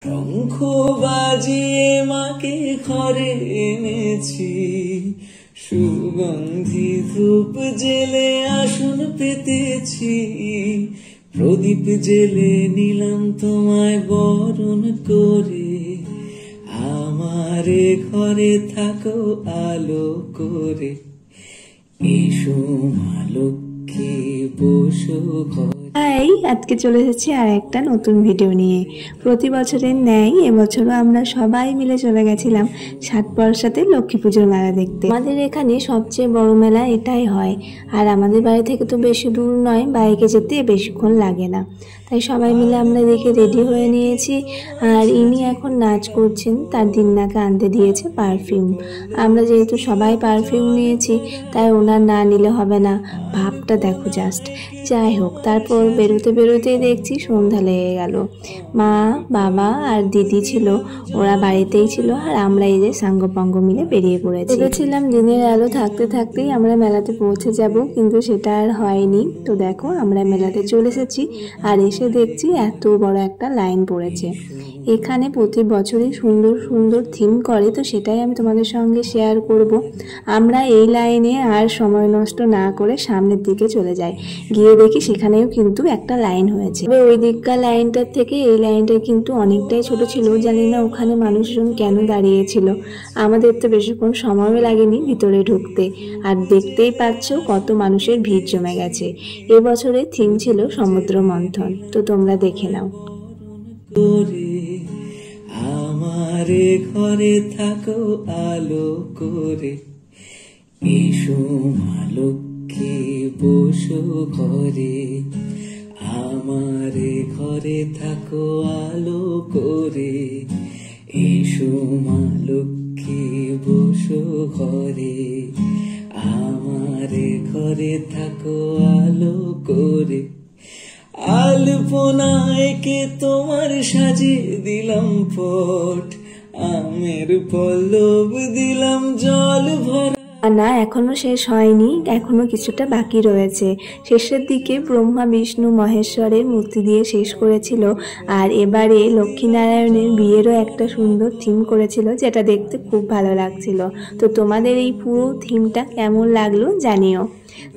শঙ্খ বাজিয়ে মাকে ঘরে এনেছি, সুগন্ধি ধূপ জেলে আসন পেতেছি, প্রদীপ জেলে নিলাম তোমায় বরণ করে, আমারে ঘরে থাকো আলো করে, এসো মা লক্ষ্মী বসো ঘরে। হাই, আজকে চলে এসেছি আর একটা নতুন ভিডিও নিয়ে। প্রতি বছরের ন্যায় এবছরও আমরা সবাই মিলে চলে গেছিলাম সাতপরসাতে লক্ষ্মী পুজোর মেলা দেখতে। আমাদের এখানে সবচেয়ে বড় মেলা এটাই হয়, আর আমাদের বাড়ি থেকে তো বেশি দূর নয়, বাইকে যেতে বেশিক্ষণ লাগে না। তাই সবাই মিলে আমরা দেখে রেডি হয়ে নিয়েছি। আর ইনি এখন নাচ করছেন, তার দিন্নাকে আনতে দিয়েছে পারফিউম। আমরা যেহেতু সবাই পারফিউম নিয়েছি, তাই ওনার না নিলে হবে না। ভাবটা দেখো জাস্ট। যাই হোক, তারপর বেরোতে বেরোতেই দেখছি সন্ধ্যা লেগে গেল। মা, বাবা আর দিদি ছিল, ওরা বাড়িতেই ছিল, আর আমরা এই যে সাঙ্গপাঙ্গ মিলে বেরিয়ে পড়েছি। ভেবেছিলাম দিনের আলো থাকতে থাকতেই আমরা মেলাতে পৌঁছে যাব, কিন্তু সেটা আর হয়নি। তো দেখো, আমরা মেলাতে চলে এসেছি, আর এসে দেখছি এত বড় একটা লাইন পড়েছে। এখানে প্রতি বছরই সুন্দর সুন্দর থিম করে, তো সেটাই আমি তোমাদের সঙ্গে শেয়ার করব। আমরা এই লাইনে আর সময় নষ্ট না করে সামনের দিকে চলে যাই। গিয়ে দেখি সেখানেও কিন্তু একটা লাইন হয়েছে। তবে ওই দিককার লাইনটার থেকে এই লাইনটা কিন্তু অনেকটাই ছোট ছিল। জানি না ওখানে মানুষজন কেন দাঁড়িয়েছিল। আমাদের তো বেশিক্ষণ সময়ও লাগেনি ভিতরে ঢুকতে, আর দেখতেই পাচ্ছ কত মানুষের ভিড় জমে গেছে। এবছরের থিম ছিল সমুদ্র মন্থন, তো তোমরা দেখে নাও। আমারে ঘরে থাকো আলো করে, এসো মা লক্ষ্মী বসো ঘরে, আমারে ঘরে থাকো আলো করে, এসো মা লক্ষ্মী বসো ঘরে, আমারে ঘরে থাকো আলো করে, আলপনায় কে তোমার সাজিয়ে দিলাম পট, আমের পল্লব দিলাম জল ভরা। না, এখনো শেষ হয়নি, এখনো কিছুটা বাকি রয়েছে। শেষের দিকে ব্রহ্মা বিষ্ণু মহেশ্বরের মূর্তি দিয়ে শেষ করেছিল, আর এবারে লক্ষ্মীনারায়ণের বিয়েরও একটা সুন্দর থিম করেছিল, যেটা দেখতে খুব ভালো লাগছিল। তো তোমাদের এই পুরো থিমটা কেমন লাগলো জানিও।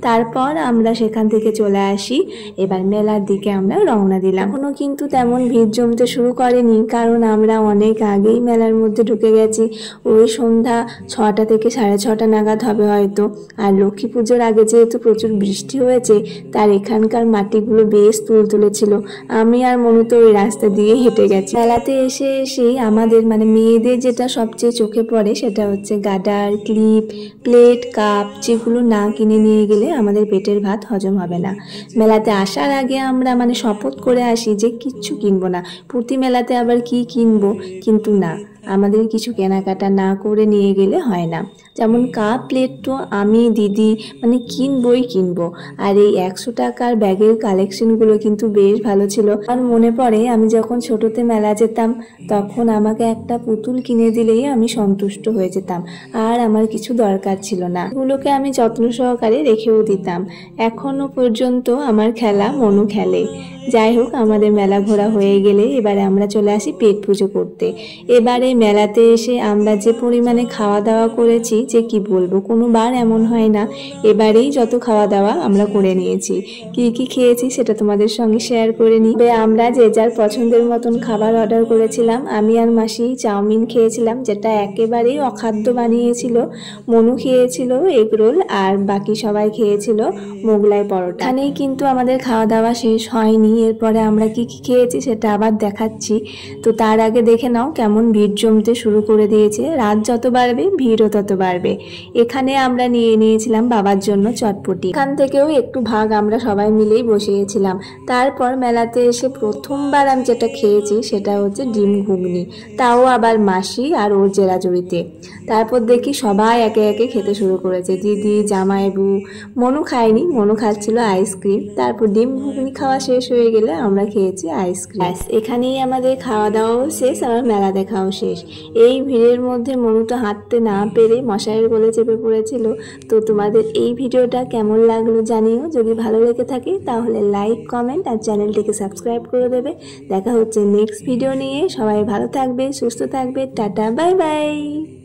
তারপর আমরা সেখান থেকে চলে আসি, এবার মেলার দিকে আমরা রওনা দিলাম। এখনও কিন্তু তেমন ভিড় জমতে শুরু করেনি, কারণ আমরা অনেক আগেই মেলার মধ্যে ঢুকে গেছি। ওই সন্ধ্যা 6টা থেকে 6:30 নাগাদ হবে হয়তো। আর লক্ষ্মী পুজোর আগে যেহেতু প্রচুর বৃষ্টি হয়েছে, তার এখানকার মাটিগুলো বেশ তুলতুলে ছিল। আমি আর মনু তো ওই রাস্তা দিয়ে হেঁটে গেছি। মেলাতে এসেই আমাদের মানে মেয়েদের যেটা সবচেয়ে চোখে পড়ে সেটা হচ্ছে গার্ডার, ক্লিপ, প্লেট, কাপ, যেগুলো না কিনে নিয়ে গেলে আমাদের পেটের ভাত হজম হবে না। মেলাতে আসার আগে আমরা মানে শপথ করে আসি যে কিচ্ছু কিনবো না। প্রতি মেলাতে আবার কি কিনবো, কিন্তু না, আমাদের কিছু কেনাকাটা না করে নিয়ে গেলে হয় না। যেমন কাপ প্লেট তো আমি দিদি মানে কিনবো। আর এই 100 টাকার ব্যাগের কালেকশনগুলো কিন্তু বেশ ভালো ছিল। আর মনে পড়ে আমি যখন ছোটতে মেলা যেতাম, তখন আমাকে একটা পুতুল কিনে দিলেই আমি সন্তুষ্ট হয়ে যেতাম, আর আমার কিছু দরকার ছিল না। এগুলোকে আমি যত্ন সহকারে রেখেও দিতাম। এখনো পর্যন্ত আমার খেলা মনু খেলে। যাই হোক, আমাদের মেলা ঘোরা হয়ে গেলে এবারে আমরা চলে আসি পেট পুজো করতে। এবারে মেলাতে এসে আমরা যে পরিমাণে খাওয়া দাওয়া করেছি যে কি বলবো, কোনোবার এমন হয় না। এবারেই যত খাওয়া দাওয়া আমরা করে নিয়েছি। কি কি খেয়েছি সেটা তোমাদের সঙ্গে শেয়ার করে নিই। আমরা যে যার পছন্দের মতন খাবার অর্ডার করেছিলাম। আমি আর মাসি চাউমিন খেয়েছিলাম, যেটা একেবারেই অখাদ্য বানিয়েছিল। মনু খেয়েছিল এগরোল, আর বাকি সবাই খেয়েছিল মোগলাই পরোটা। এখানেই কিন্তু আমাদের খাওয়া দাওয়া শেষ হয়নি। এরপরে আমরা কি কি খেয়েছি সেটা আবার দেখাচ্ছি। তো তার আগে দেখে নাও কেমন ভিড় জমতে শুরু করে দিয়েছে। রাত যত বাড়বে ভিড়ও তত বাড়বে। এখানে আমরা নিয়েছিলাম বাবার জন্য চটপটি। এখান থেকেও একটু ভাগ আমরা সবাই মিলেই বসিয়েছিলাম। তারপর মেলাতে এসে প্রথমবার আমি যেটা খেয়েছি সেটা হচ্ছে ডিম ঘুগনি, তাও আবার মাসি আর ওর জেরাজুড়িতে। তারপর দেখি সবাই একে একে খেতে শুরু করেছে। দিদি, জামাইবু, মনু খায়নি, মনু খাচ্ছিল আইসক্রিম। তারপর ডিম ঘুগনি খাওয়া শেষ হয়ে গেলে আমরা খেয়েছি আইসক্রিম। এখানেই আমাদের খাওয়া দাওয়াও শেষ, আর মেলা দেখাও শেষ। শেষ। এই ভিড়ের মধ্যে মনু তো হাঁটতে না পেরে মশাইয়ের কোলে চেপে পড়েছিল। তো তোমাদের এই ভিডিওটা কেমন লাগলো জানিও। যদি ভালো লেগে থাকে তাহলে লাইক, কমেন্ট আর চ্যানেলটিকে সাবস্ক্রাইব করে দেবে। দেখা হচ্ছে নেক্সট ভিডিও নিয়ে। সবাই ভালো থাকবে, সুস্থ থাকবে। Tata, bye bye.